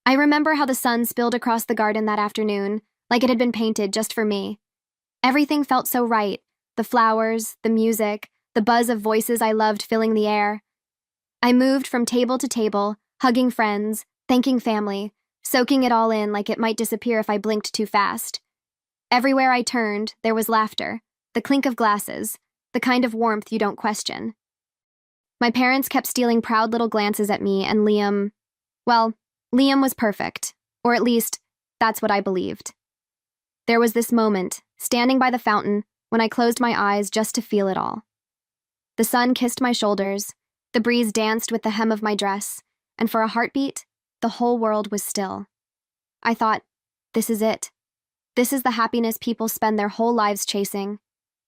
I remember how the sun spilled across the garden that afternoon, like it had been painted just for me. Everything felt so right. The flowers, the music, the buzz of voices I loved filling the air. I moved from table to table, hugging friends, thanking family, soaking it all in like it might disappear if I blinked too fast. Everywhere I turned, there was laughter, the clink of glasses, the kind of warmth you don't question. My parents kept stealing proud little glances at me, and Liam was perfect, or at least, that's what I believed. There was this moment, standing by the fountain, when I closed my eyes just to feel it all. The sun kissed my shoulders, the breeze danced with the hem of my dress, and for a heartbeat, the whole world was still. I thought, this is it. This is the happiness people spend their whole lives chasing,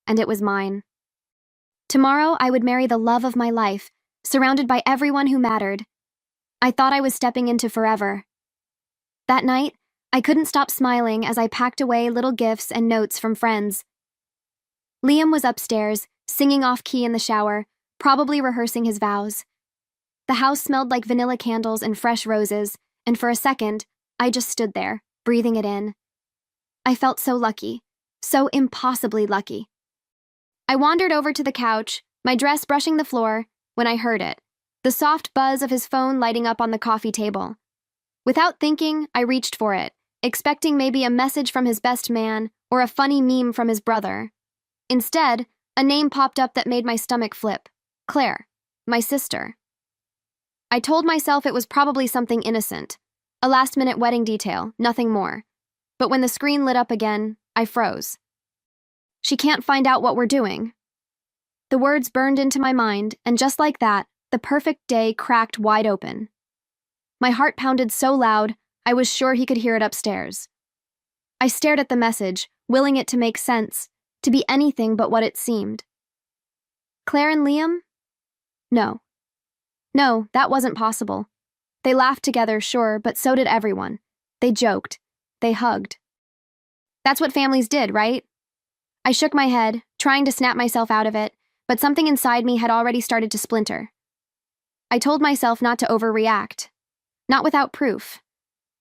and it was mine. Tomorrow, I would marry the love of my life, surrounded by everyone who mattered. I thought I was stepping into forever. That night, I couldn't stop smiling as I packed away little gifts and notes from friends. Liam was upstairs, singing off-key in the shower, probably rehearsing his vows. The house smelled like vanilla candles and fresh roses, and for a second, I just stood there, breathing it in. I felt so lucky, so impossibly lucky. I wandered over to the couch, my dress brushing the floor, when I heard it, the soft buzz of his phone lighting up on the coffee table. Without thinking, I reached for it, expecting maybe a message from his best man or a funny meme from his brother. Instead, a name popped up that made my stomach flip. Claire, my sister. I told myself it was probably something innocent, a last-minute wedding detail, nothing more. But when the screen lit up again, I froze. She can't find out what we're doing. The words burned into my mind, and just like that, the perfect day cracked wide open. My heart pounded so loud, I was sure he could hear it upstairs. I stared at the message, willing it to make sense, to be anything but what it seemed. Claire and Liam? No. No, that wasn't possible. They laughed together, sure, but so did everyone. They joked. They hugged. That's what families did, right? I shook my head, trying to snap myself out of it, but something inside me had already started to splinter. I told myself not to overreact. Not without proof.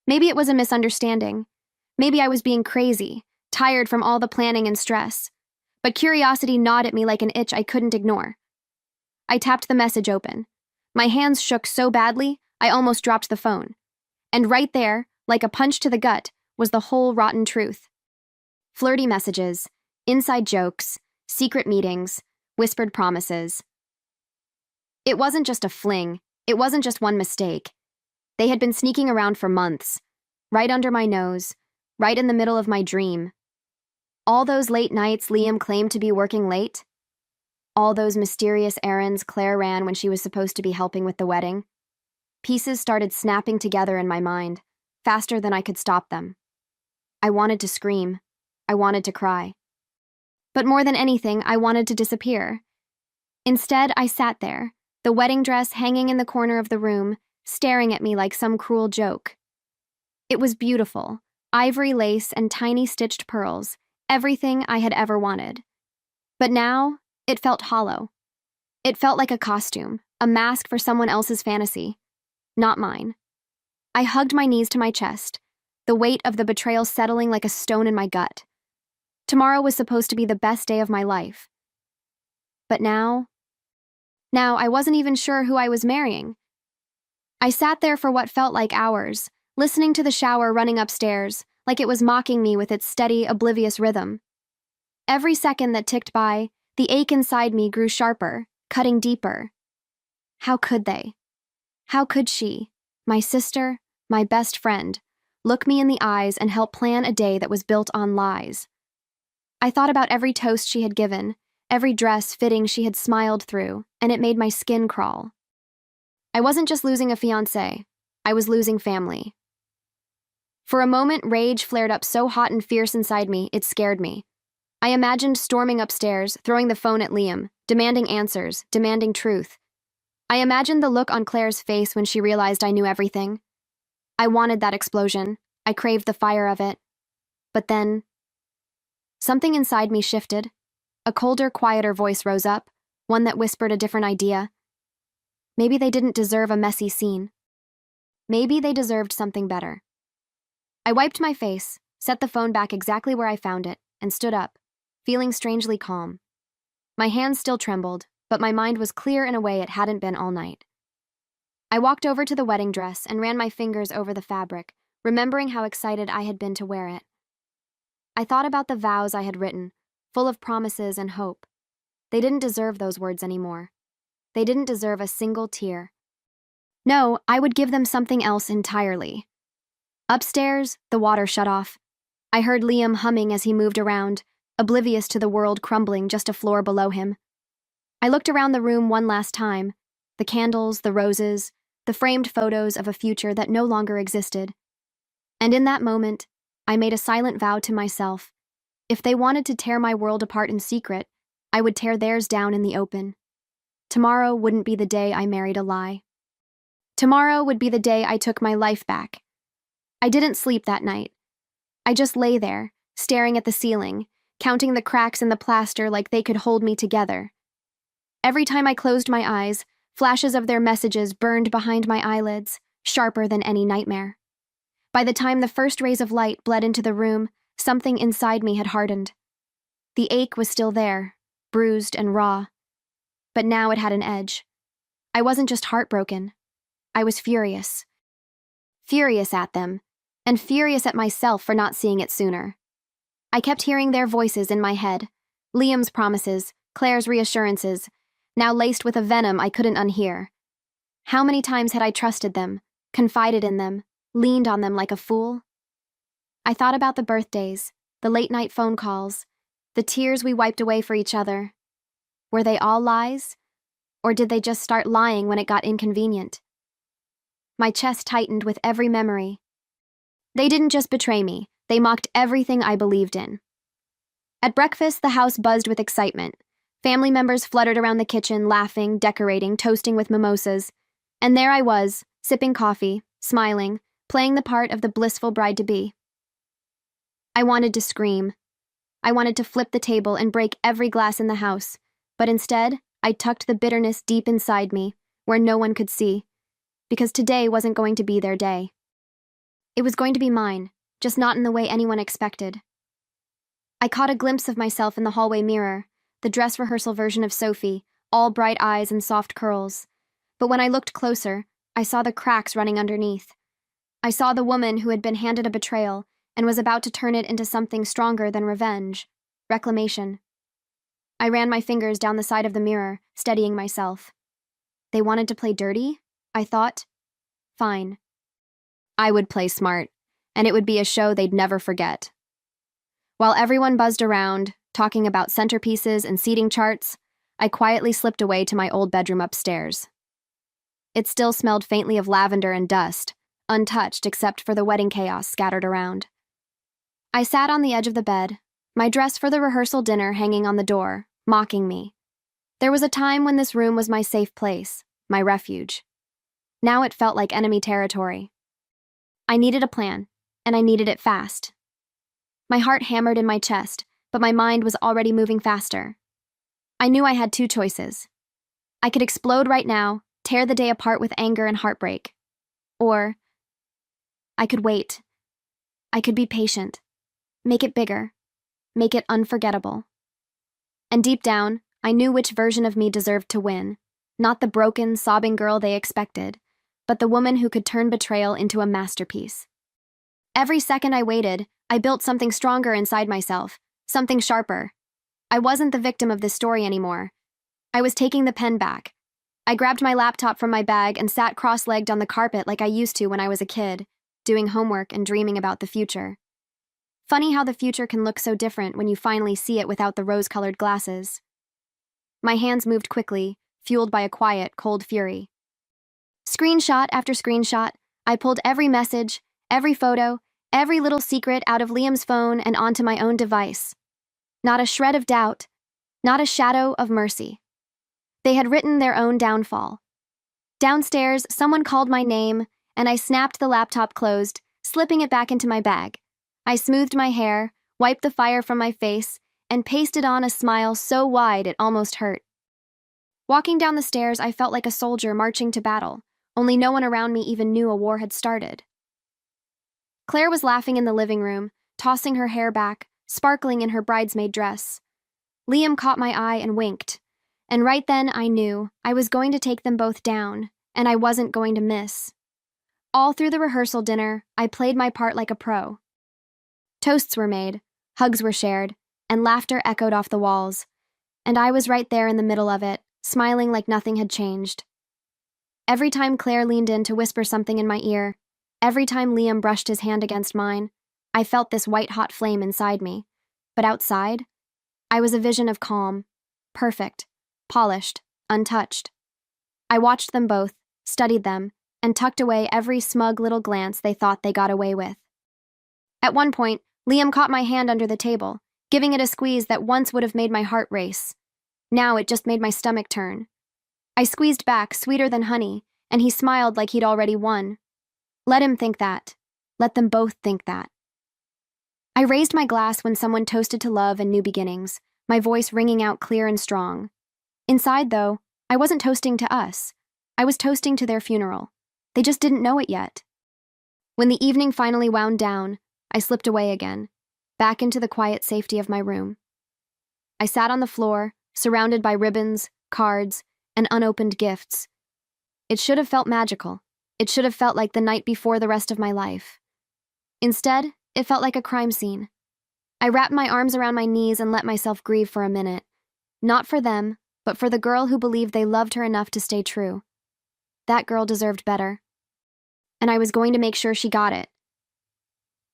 Maybe it was a misunderstanding. Maybe I was being crazy, tired from all the planning and stress. But curiosity gnawed at me like an itch I couldn't ignore. I tapped the message open. My hands shook so badly, I almost dropped the phone. And right there, like a punch to the gut, was the whole rotten truth. Flirty messages, inside jokes, secret meetings, whispered promises. It wasn't just a fling. It wasn't just one mistake. They had been sneaking around for months, right under my nose, right in the middle of my dream. All those late nights Liam claimed to be working late. All those mysterious errands Claire ran when she was supposed to be helping with the wedding. Pieces started snapping together in my mind, faster than I could stop them. I wanted to scream. I wanted to cry. But more than anything, I wanted to disappear. Instead, I sat there, the wedding dress hanging in the corner of the room, staring at me like some cruel joke. It was beautiful, ivory lace and tiny stitched pearls, everything I had ever wanted. But now, it felt hollow. It felt like a costume, a mask for someone else's fantasy, not mine. I hugged my knees to my chest, the weight of the betrayal settling like a stone in my gut. Tomorrow was supposed to be the best day of my life. But now I wasn't even sure who I was marrying. I sat there for what felt like hours, listening to the shower running upstairs, like it was mocking me with its steady, oblivious rhythm. Every second that ticked by, the ache inside me grew sharper, cutting deeper. How could they? How could she, my sister, my best friend, look me in the eyes and help plan a day that was built on lies? I thought about every toast she had given, every dress fitting she had smiled through, and it made my skin crawl. I wasn't just losing a fiancé, I was losing family. For a moment, rage flared up so hot and fierce inside me, it scared me. I imagined storming upstairs, throwing the phone at Liam, demanding answers, demanding truth. I imagined the look on Claire's face when she realized I knew everything. I wanted that explosion. I craved the fire of it. But then, something inside me shifted. A colder, quieter voice rose up, one that whispered a different idea. Maybe they didn't deserve a messy scene. Maybe they deserved something better. I wiped my face, set the phone back exactly where I found it, and stood up, feeling strangely calm. My hands still trembled, but my mind was clear in a way it hadn't been all night. I walked over to the wedding dress and ran my fingers over the fabric, remembering how excited I had been to wear it. I thought about the vows I had written, full of promises and hope. They didn't deserve those words anymore. They didn't deserve a single tear. No, I would give them something else entirely. Upstairs, the water shut off. I heard Liam humming as he moved around, oblivious to the world crumbling just a floor below him. I looked around the room one last time, the candles, the roses, the framed photos of a future that no longer existed. And in that moment, I made a silent vow to myself. If they wanted to tear my world apart in secret, I would tear theirs down in the open. Tomorrow wouldn't be the day I married a lie. Tomorrow would be the day I took my life back. I didn't sleep that night. I just lay there, staring at the ceiling, counting the cracks in the plaster like they could hold me together. Every time I closed my eyes, flashes of their messages burned behind my eyelids, sharper than any nightmare. By the time the first rays of light bled into the room, something inside me had hardened. The ache was still there, bruised and raw. But now it had an edge. I wasn't just heartbroken. I was furious. Furious at them, and furious at myself for not seeing it sooner. I kept hearing their voices in my head, Liam's promises, Claire's reassurances, now laced with a venom I couldn't unhear. How many times had I trusted them, confided in them, leaned on them like a fool? I thought about the birthdays, the late-night phone calls, the tears we wiped away for each other. Were they all lies? Or did they just start lying when it got inconvenient? My chest tightened with every memory. They didn't just betray me, they mocked everything I believed in. At breakfast, the house buzzed with excitement. Family members fluttered around the kitchen, laughing, decorating, toasting with mimosas. And there I was, sipping coffee, smiling, playing the part of the blissful bride-to-be. I wanted to scream. I wanted to flip the table and break every glass in the house, but instead, I tucked the bitterness deep inside me, where no one could see, because today wasn't going to be their day. It was going to be mine, just not in the way anyone expected. I caught a glimpse of myself in the hallway mirror, the dress rehearsal version of Sophie, all bright eyes and soft curls. But when I looked closer, I saw the cracks running underneath. I saw the woman who had been handed a betrayal and was about to turn it into something stronger than revenge, reclamation. I ran my fingers down the side of the mirror, steadying myself. They wanted to play dirty? I thought. Fine. I would play smart, and it would be a show they'd never forget. While everyone buzzed around, talking about centerpieces and seating charts, I quietly slipped away to my old bedroom upstairs. It still smelled faintly of lavender and dust, untouched except for the wedding chaos scattered around. I sat on the edge of the bed, my dress for the rehearsal dinner hanging on the door, mocking me. There was a time when this room was my safe place, my refuge. Now it felt like enemy territory. I needed a plan, and I needed it fast. My heart hammered in my chest, but my mind was already moving faster. I knew I had two choices. I could explode right now, tear the day apart with anger and heartbreak. Or I could wait. I could be patient. Make it bigger. Make it unforgettable. And deep down, I knew which version of me deserved to win. Not the broken, sobbing girl they expected, but the woman who could turn betrayal into a masterpiece. Every second I waited, I built something stronger inside myself, something sharper. I wasn't the victim of this story anymore. I was taking the pen back. I grabbed my laptop from my bag and sat cross-legged on the carpet like I used to when I was a kid, doing homework and dreaming about the future. Funny how the future can look so different when you finally see it without the rose-colored glasses. My hands moved quickly, fueled by a quiet, cold fury. Screenshot after screenshot, I pulled every message, every photo, every little secret out of Liam's phone and onto my own device. Not a shred of doubt, not a shadow of mercy. They had written their own downfall. Downstairs, someone called my name, and I snapped the laptop closed, slipping it back into my bag. I smoothed my hair, wiped the fire from my face, and pasted on a smile so wide it almost hurt. Walking down the stairs, I felt like a soldier marching to battle, only no one around me even knew a war had started. Claire was laughing in the living room, tossing her hair back, sparkling in her bridesmaid dress. Liam caught my eye and winked, and right then I knew I was going to take them both down, and I wasn't going to miss. All through the rehearsal dinner, I played my part like a pro. Toasts were made, hugs were shared, and laughter echoed off the walls, and I was right there in the middle of it, smiling like nothing had changed. Every time Claire leaned in to whisper something in my ear, every time Liam brushed his hand against mine, I felt this white-hot flame inside me. But outside, I was a vision of calm, perfect, polished, untouched. I watched them both, studied them, and tucked away every smug little glance they thought they got away with. At one point, Liam caught my hand under the table, giving it a squeeze that once would have made my heart race. Now it just made my stomach turn. I squeezed back, sweeter than honey, and he smiled like he'd already won. Let him think that. Let them both think that. I raised my glass when someone toasted to love and new beginnings, my voice ringing out clear and strong. Inside, though, I wasn't toasting to us. I was toasting to their funeral. They just didn't know it yet. When the evening finally wound down, I slipped away again, back into the quiet safety of my room. I sat on the floor, surrounded by ribbons, cards, and unopened gifts. It should have felt magical. It should have felt like the night before the rest of my life. Instead, it felt like a crime scene. I wrapped my arms around my knees and let myself grieve for a minute. Not for them, but for the girl who believed they loved her enough to stay true. That girl deserved better. And I was going to make sure she got it.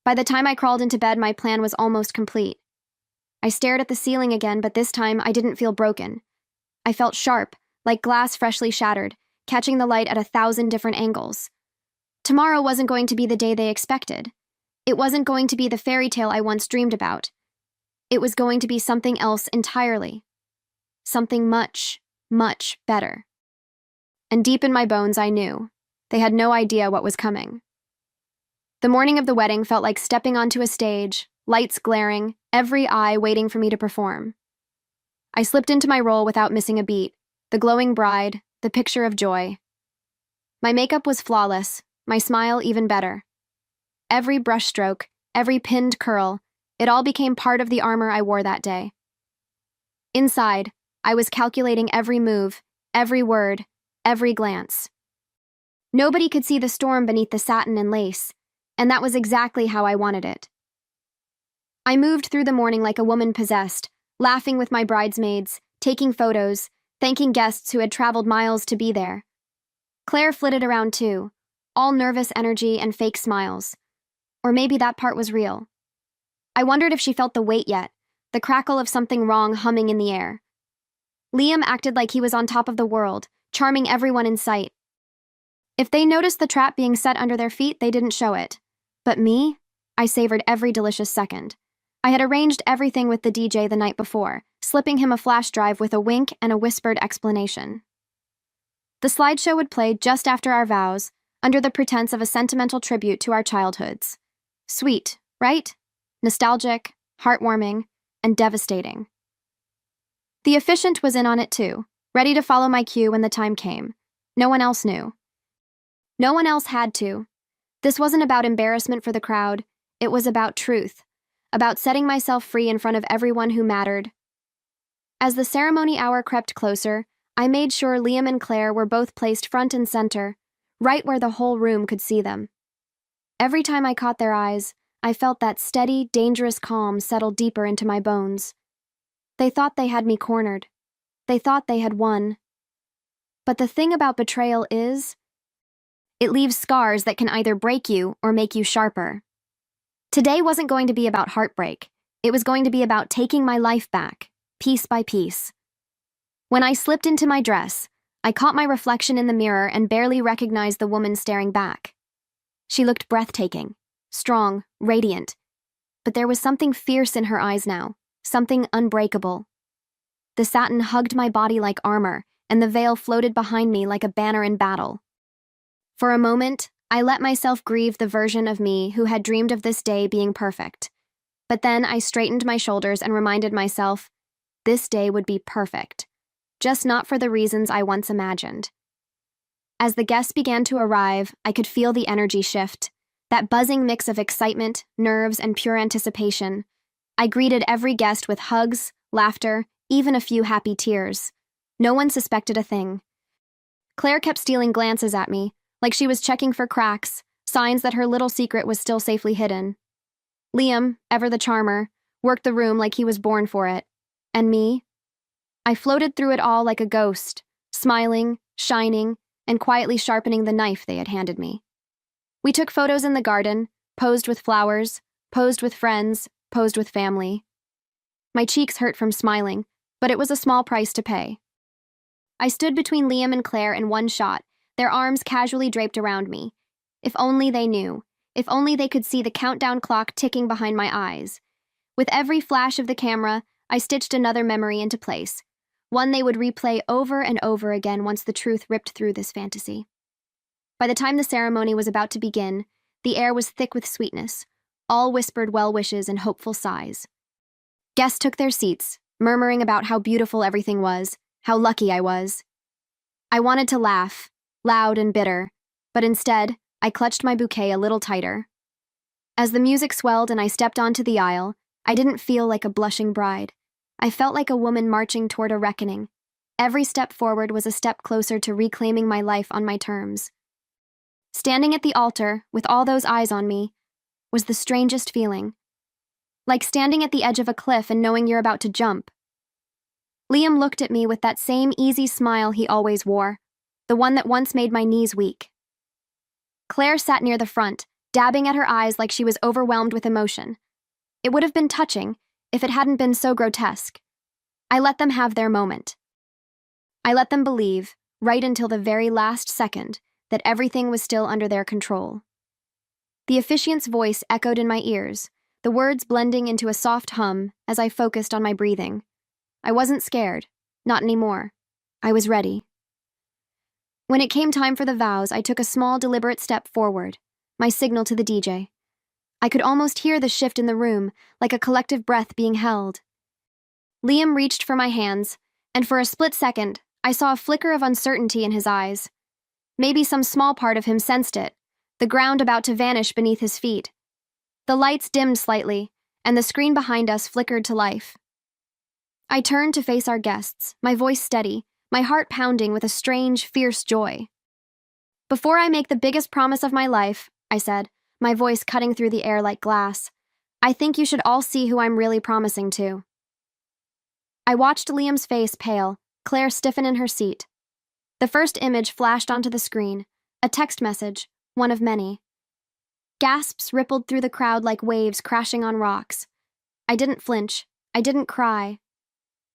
By the time I crawled into bed, my plan was almost complete. I stared at the ceiling again, but this time I didn't feel broken. I felt sharp, like glass freshly shattered, catching the light at 1,000 different angles. Tomorrow wasn't going to be the day they expected. It wasn't going to be the fairy tale I once dreamed about. It was going to be something else entirely. Something much, much better. And deep in my bones, I knew. They had no idea what was coming. The morning of the wedding felt like stepping onto a stage, lights glaring, every eye waiting for me to perform. I slipped into my role without missing a beat, the glowing bride, the picture of joy. My makeup was flawless, my smile even better. Every brushstroke, every pinned curl, it all became part of the armor I wore that day. Inside, I was calculating every move, every word, every glance. Nobody could see the storm beneath the satin and lace, and that was exactly how I wanted it. I moved through the morning like a woman possessed, laughing with my bridesmaids, taking photos, thanking guests who had traveled miles to be there. Claire flitted around too, all nervous energy and fake smiles. Or maybe that part was real. I wondered if she felt the weight yet, the crackle of something wrong humming in the air. Liam acted like he was on top of the world, charming everyone in sight. If they noticed the trap being set under their feet, they didn't show it. But me? I savored every delicious second. I had arranged everything with the DJ the night before, slipping him a flash drive with a wink and a whispered explanation. The slideshow would play just after our vows, under the pretense of a sentimental tribute to our childhoods. Sweet, right? Nostalgic, heartwarming, and devastating. The officiant was in on it too, ready to follow my cue when the time came. No one else knew. No one else had to. This wasn't about embarrassment for the crowd. It was about truth, about setting myself free in front of everyone who mattered. As the ceremony hour crept closer, I made sure Liam and Claire were both placed front and center, right where the whole room could see them. Every time I caught their eyes, I felt that steady, dangerous calm settle deeper into my bones. They thought they had me cornered. They thought they had won. But the thing about betrayal is, it leaves scars that can either break you or make you sharper. Today wasn't going to be about heartbreak. It was going to be about taking my life back, piece by piece. When I slipped into my dress, I caught my reflection in the mirror and barely recognized the woman staring back. She looked breathtaking, strong, radiant. But there was something fierce in her eyes now, something unbreakable. The satin hugged my body like armor, and the veil floated behind me like a banner in battle. For a moment, I let myself grieve the version of me who had dreamed of this day being perfect. But then I straightened my shoulders and reminded myself, this day would be perfect, just not for the reasons I once imagined. As the guests began to arrive, I could feel the energy shift. That buzzing mix of excitement, nerves, and pure anticipation. I greeted every guest with hugs, laughter, even a few happy tears. No one suspected a thing. Claire kept stealing glances at me, like she was checking for cracks, signs that her little secret was still safely hidden. Liam, ever the charmer, worked the room like he was born for it. And me? I floated through it all like a ghost, smiling, shining, and quietly sharpening the knife they had handed me. We took photos in the garden, posed with flowers, posed with friends, posed with family. My cheeks hurt from smiling, but it was a small price to pay. I stood between Liam and Claire in one shot, their arms casually draped around me. If only they knew. If only they could see the countdown clock ticking behind my eyes. With every flash of the camera, I stitched another memory into place, one they would replay over and over again once the truth ripped through this fantasy. By the time the ceremony was about to begin, the air was thick with sweetness. All whispered well wishes and hopeful sighs. Guests took their seats, murmuring about how beautiful everything was, how lucky I was. I wanted to laugh, loud and bitter, but instead, I clutched my bouquet a little tighter. As the music swelled and I stepped onto the aisle, I didn't feel like a blushing bride. I felt like a woman marching toward a reckoning. Every step forward was a step closer to reclaiming my life on my terms. Standing at the altar, with all those eyes on me, was the strangest feeling. Like standing at the edge of a cliff and knowing you're about to jump. Liam looked at me with that same easy smile he always wore, the one that once made my knees weak. Claire sat near the front, dabbing at her eyes like she was overwhelmed with emotion. It would have been touching if it hadn't been so grotesque. I let them have their moment. I let them believe, right until the very last second, that everything was still under their control. The officiant's voice echoed in my ears, the words blending into a soft hum as I focused on my breathing. I wasn't scared, not anymore. I was ready. When it came time for the vows, I took a small, deliberate step forward, my signal to the DJ. I could almost hear the shift in the room, like a collective breath being held. Liam reached for my hands, and for a split second, I saw a flicker of uncertainty in his eyes. Maybe some small part of him sensed it, the ground about to vanish beneath his feet. The lights dimmed slightly, and the screen behind us flickered to life. I turned to face our guests, my voice steady, my heart pounding with a strange, fierce joy. "Before I make the biggest promise of my life," I said, my voice cutting through the air like glass, "I think you should all see who I'm really promising to." I watched Liam's face pale, Claire stiffen in her seat. The first image flashed onto the screen, a text message, one of many. Gasps rippled through the crowd like waves crashing on rocks. I didn't flinch. I didn't cry.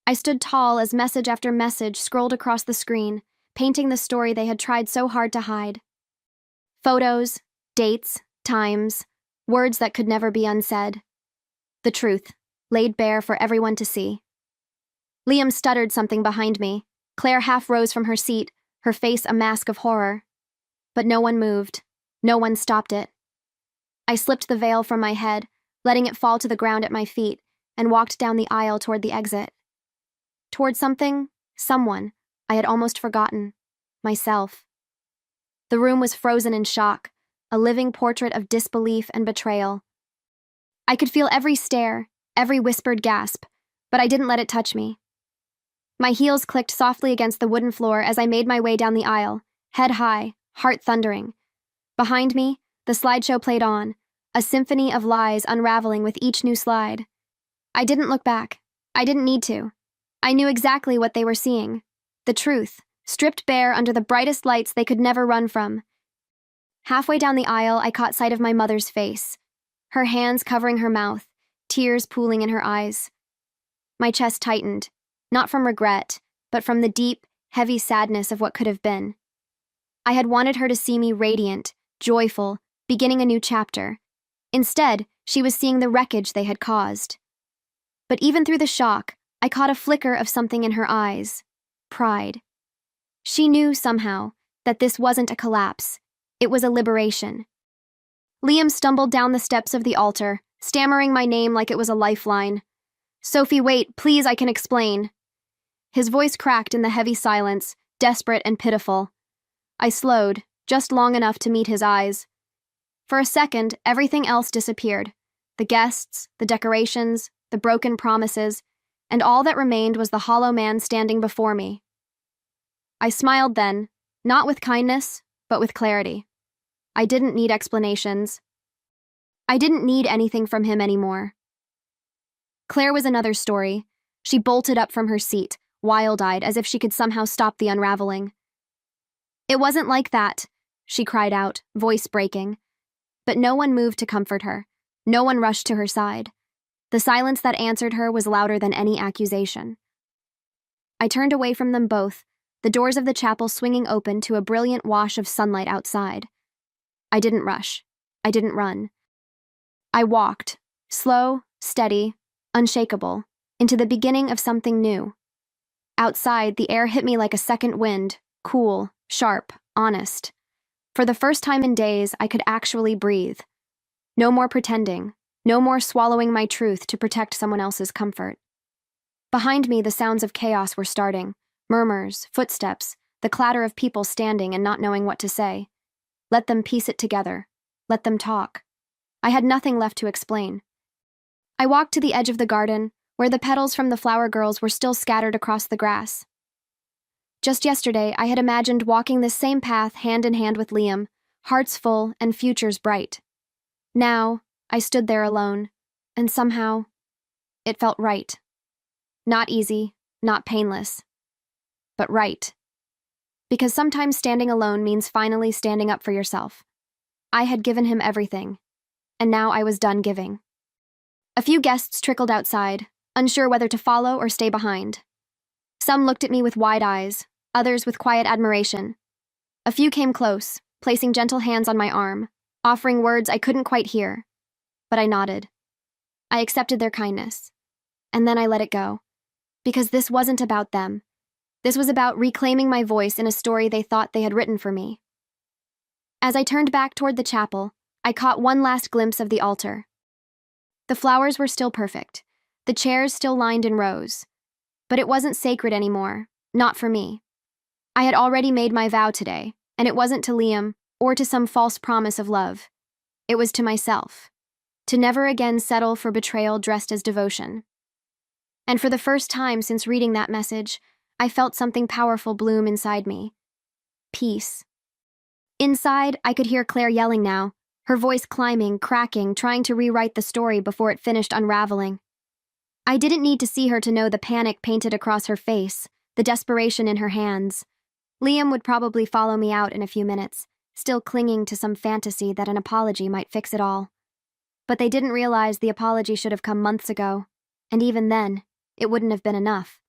I stood tall as message after message scrolled across the screen, painting the story they had tried so hard to hide. Photos, dates, times, words that could never be unsaid. The truth, laid bare for everyone to see. Liam stuttered something behind me. Claire half rose from her seat, her face a mask of horror. But no one moved. No one stopped it. I slipped the veil from my head, letting it fall to the ground at my feet, and walked down the aisle toward the exit. Toward something, someone, I had almost forgotten. Myself. The room was frozen in shock, a living portrait of disbelief and betrayal. I could feel every stare, every whispered gasp, but I didn't let it touch me. My heels clicked softly against the wooden floor as I made my way down the aisle, head high, heart thundering. Behind me, the slideshow played on, a symphony of lies unraveling with each new slide. I didn't look back. I didn't need to. I knew exactly what they were seeing. The truth, stripped bare under the brightest lights they could never run from. Halfway down the aisle, I caught sight of my mother's face, her hands covering her mouth, tears pooling in her eyes. My chest tightened, not from regret, but from the deep, heavy sadness of what could have been. I had wanted her to see me radiant, joyful, beginning a new chapter. Instead, she was seeing the wreckage they had caused. But even through the shock, I caught a flicker of something in her eyes. Pride. She knew, somehow, that this wasn't a collapse. It was a liberation. Liam stumbled down the steps of the altar, stammering my name like it was a lifeline. "Sophie, wait, please, I can explain." His voice cracked in the heavy silence, desperate and pitiful. I slowed, just long enough to meet his eyes. For a second, everything else disappeared. The guests, the decorations, the broken promises, and all that remained was the hollow man standing before me. I smiled then, not with kindness, but with clarity. I didn't need explanations. I didn't need anything from him anymore. Claire was another story. She bolted up from her seat, wild-eyed, as if she could somehow stop the unraveling. "It wasn't like that," she cried out, voice breaking. But no one moved to comfort her. No one rushed to her side. The silence that answered her was louder than any accusation. I turned away from them both, the doors of the chapel swinging open to a brilliant wash of sunlight outside. I didn't rush. I didn't run. I walked, slow, steady, unshakable, into the beginning of something new. Outside, the air hit me like a second wind, cool, sharp, honest. For the first time in days, I could actually breathe. No more pretending, no more swallowing my truth to protect someone else's comfort. Behind me, the sounds of chaos were starting. Murmurs, footsteps, the clatter of people standing and not knowing what to say. Let them piece it together. Let them talk. I had nothing left to explain. I walked to the edge of the garden, where the petals from the flower girls were still scattered across the grass. Just yesterday, I had imagined walking this same path hand in hand with Liam, hearts full and futures bright. Now, I stood there alone, and somehow, it felt right. Not easy, not painless, but right. Because sometimes standing alone means finally standing up for yourself. I had given him everything, and now I was done giving. A few guests trickled outside, unsure whether to follow or stay behind. Some looked at me with wide eyes, others with quiet admiration. A few came close, placing gentle hands on my arm, offering words I couldn't quite hear. But I nodded. I accepted their kindness. And then I let it go. Because this wasn't about them. This was about reclaiming my voice in a story they thought they had written for me. As I turned back toward the chapel, I caught one last glimpse of the altar. The flowers were still perfect, the chairs still lined in rows. But it wasn't sacred anymore, not for me. I had already made my vow today, and it wasn't to Liam or to some false promise of love. It was to myself, to never again settle for betrayal dressed as devotion. And for the first time since reading that message, I felt something powerful bloom inside me. Peace. Inside, I could hear Claire yelling now, her voice climbing, cracking, trying to rewrite the story before it finished unraveling. I didn't need to see her to know the panic painted across her face, the desperation in her hands. Liam would probably follow me out in a few minutes, still clinging to some fantasy that an apology might fix it all. But they didn't realize the apology should have come months ago, and even then, it wouldn't have been enough.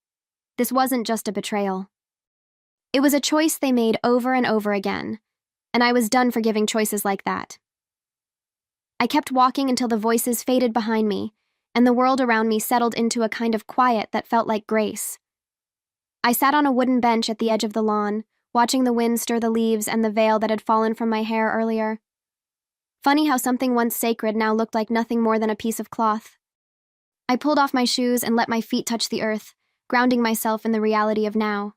This wasn't just a betrayal. It was a choice they made over and over again, and I was done forgiving choices like that. I kept walking until the voices faded behind me, and the world around me settled into a kind of quiet that felt like grace. I sat on a wooden bench at the edge of the lawn, watching the wind stir the leaves and the veil that had fallen from my hair earlier. Funny how something once sacred now looked like nothing more than a piece of cloth. I pulled off my shoes and let my feet touch the earth, grounding myself in the reality of now.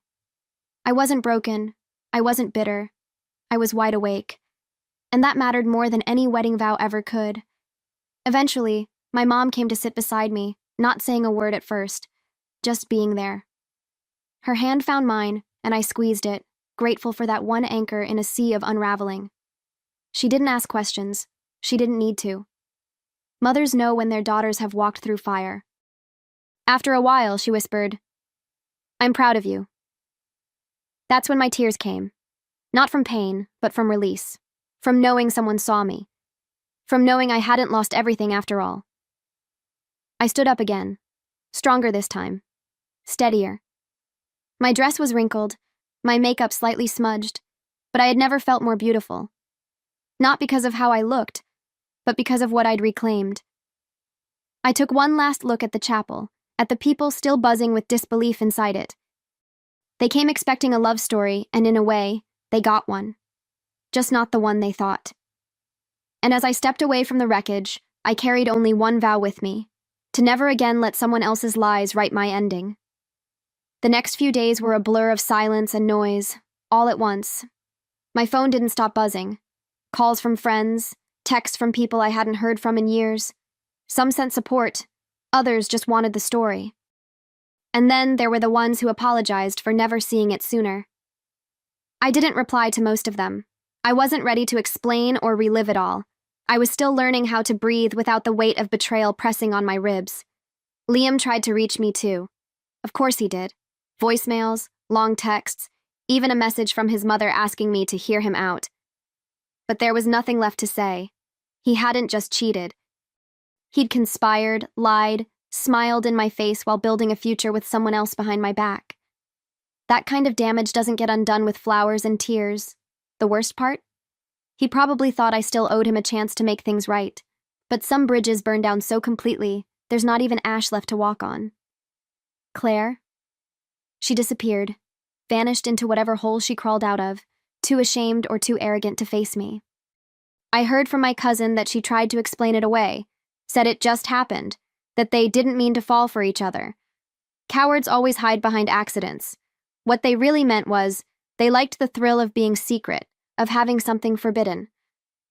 I wasn't broken. I wasn't bitter. I was wide awake. And that mattered more than any wedding vow ever could. Eventually, my mom came to sit beside me, not saying a word at first, just being there. Her hand found mine, and I squeezed it, grateful for that one anchor in a sea of unraveling. She didn't ask questions. She didn't need to. Mothers know when their daughters have walked through fire. After a while, she whispered, "I'm proud of you." That's when my tears came. Not from pain, but from release. From knowing someone saw me. From knowing I hadn't lost everything after all. I stood up again. Stronger this time. Steadier. My dress was wrinkled, my makeup slightly smudged, but I had never felt more beautiful. Not because of how I looked, but because of what I'd reclaimed. I took one last look at the chapel, at the people still buzzing with disbelief inside it. They came expecting a love story, and in a way, they got one. Just not the one they thought. And as I stepped away from the wreckage, I carried only one vow with me, to never again let someone else's lies write my ending. The next few days were a blur of silence and noise, all at once. My phone didn't stop buzzing. Calls from friends, texts from people I hadn't heard from in years. Some sent support, others just wanted the story. And then there were the ones who apologized for never seeing it sooner. I didn't reply to most of them. I wasn't ready to explain or relive it all. I was still learning how to breathe without the weight of betrayal pressing on my ribs. Liam tried to reach me too. Of course he did. Voicemails, long texts, even a message from his mother asking me to hear him out. But there was nothing left to say. He hadn't just cheated. He'd conspired, lied, smiled in my face while building a future with someone else behind my back. That kind of damage doesn't get undone with flowers and tears. The worst part? He probably thought I still owed him a chance to make things right. But some bridges burn down so completely, there's not even ash left to walk on. Claire? She disappeared, vanished into whatever hole she crawled out of, too ashamed or too arrogant to face me. I heard from my cousin that she tried to explain it away, said it just happened, that they didn't mean to fall for each other. Cowards always hide behind accidents. What they really meant was, they liked the thrill of being secret, of having something forbidden.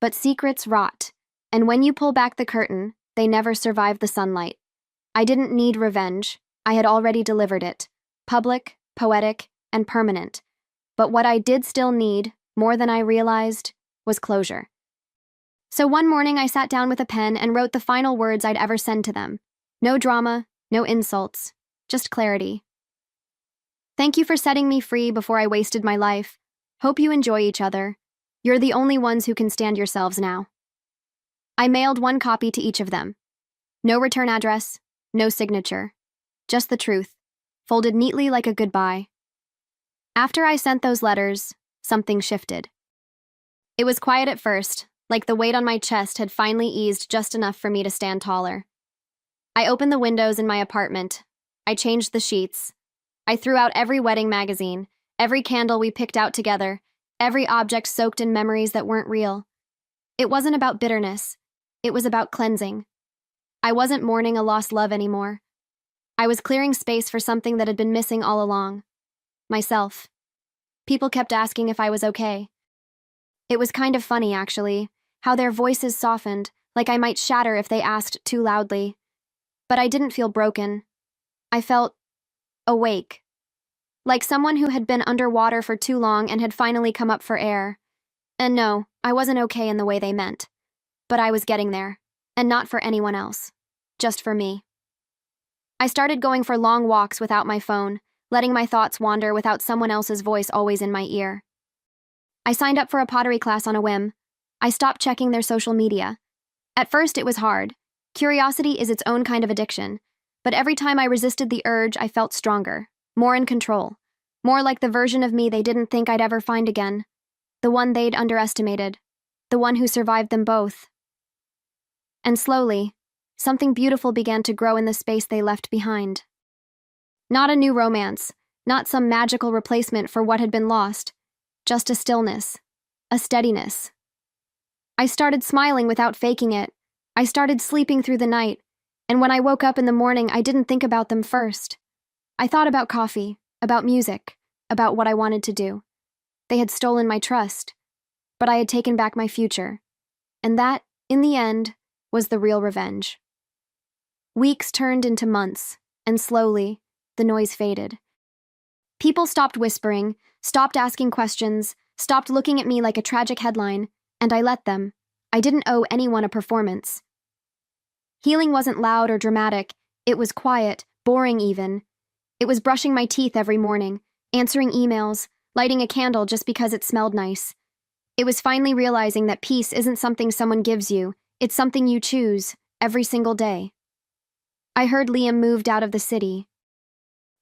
But secrets rot, and when you pull back the curtain, they never survive the sunlight. I didn't need revenge. I had already delivered it. Public, poetic, and permanent. But what I did still need, more than I realized, was closure. So one morning I sat down with a pen and wrote the final words I'd ever send to them. No drama, no insults, just clarity. Thank you for setting me free before I wasted my life. Hope you enjoy each other. You're the only ones who can stand yourselves now. I mailed one copy to each of them. No return address, no signature. Just the truth, folded neatly like a goodbye. After I sent those letters, something shifted. It was quiet at first, like the weight on my chest had finally eased just enough for me to stand taller. I opened the windows in my apartment. I changed the sheets. I threw out every wedding magazine, every candle we picked out together, every object soaked in memories that weren't real. It wasn't about bitterness. It was about cleansing. I wasn't mourning a lost love anymore. I was clearing space for something that had been missing all along. Myself. People kept asking if I was okay. It was kind of funny, actually, how their voices softened, like I might shatter if they asked too loudly. But I didn't feel broken. I felt awake. Like someone who had been underwater for too long and had finally come up for air. And no, I wasn't okay in the way they meant. But I was getting there, and not for anyone else. Just for me. I started going for long walks without my phone, letting my thoughts wander without someone else's voice always in my ear. I signed up for a pottery class on a whim. I stopped checking their social media. At first, it was hard. Curiosity is its own kind of addiction. But every time I resisted the urge, I felt stronger, more in control, more like the version of me they didn't think I'd ever find again, the one they'd underestimated, the one who survived them both. And slowly, something beautiful began to grow in the space they left behind. Not a new romance, not some magical replacement for what had been lost, just a stillness, a steadiness. I started smiling without faking it. I started sleeping through the night, and when I woke up in the morning, I didn't think about them first. I thought about coffee, about music, about what I wanted to do. They had stolen my trust, but I had taken back my future. And that, in the end, was the real revenge. Weeks turned into months, and slowly, the noise faded. People stopped whispering, stopped asking questions, stopped looking at me like a tragic headline, and I let them. I didn't owe anyone a performance. Healing wasn't loud or dramatic. It was quiet, boring even. It was brushing my teeth every morning, answering emails, lighting a candle just because it smelled nice. It was finally realizing that peace isn't something someone gives you, it's something you choose, every single day. I heard Liam moved out of the city.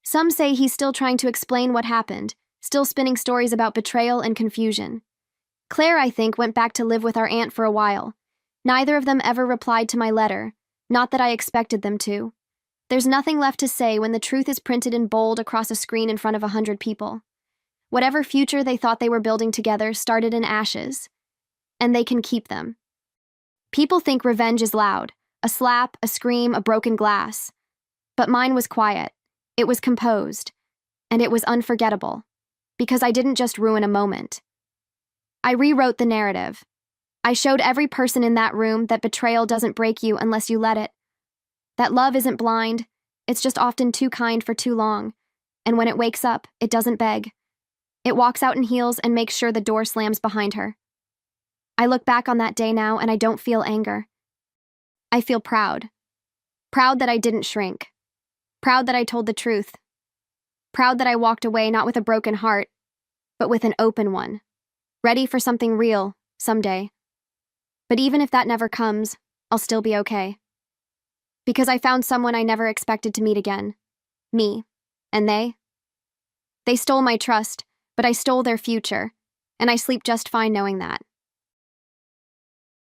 Some say he's still trying to explain what happened, still spinning stories about betrayal and confusion. Claire, I think, went back to live with our aunt for a while. Neither of them ever replied to my letter, not that I expected them to. There's nothing left to say when the truth is printed in bold across a screen in front of 100 people. Whatever future they thought they were building together started in ashes. And they can keep them. People think revenge is loud, a slap, a scream, a broken glass. But mine was quiet, it was composed, and it was unforgettable. Because I didn't just ruin a moment. I rewrote the narrative. I showed every person in that room that betrayal doesn't break you unless you let it. That love isn't blind, it's just often too kind for too long. And when it wakes up, it doesn't beg. It walks out in heels and makes sure the door slams behind her. I look back on that day now and I don't feel anger. I feel proud. Proud that I didn't shrink. Proud that I told the truth. Proud that I walked away not with a broken heart, but with an open one. Ready for something real, someday. But even if that never comes, I'll still be okay. Because I found someone I never expected to meet again. Me. And they? They stole my trust, but I stole their future, and I sleep just fine knowing that.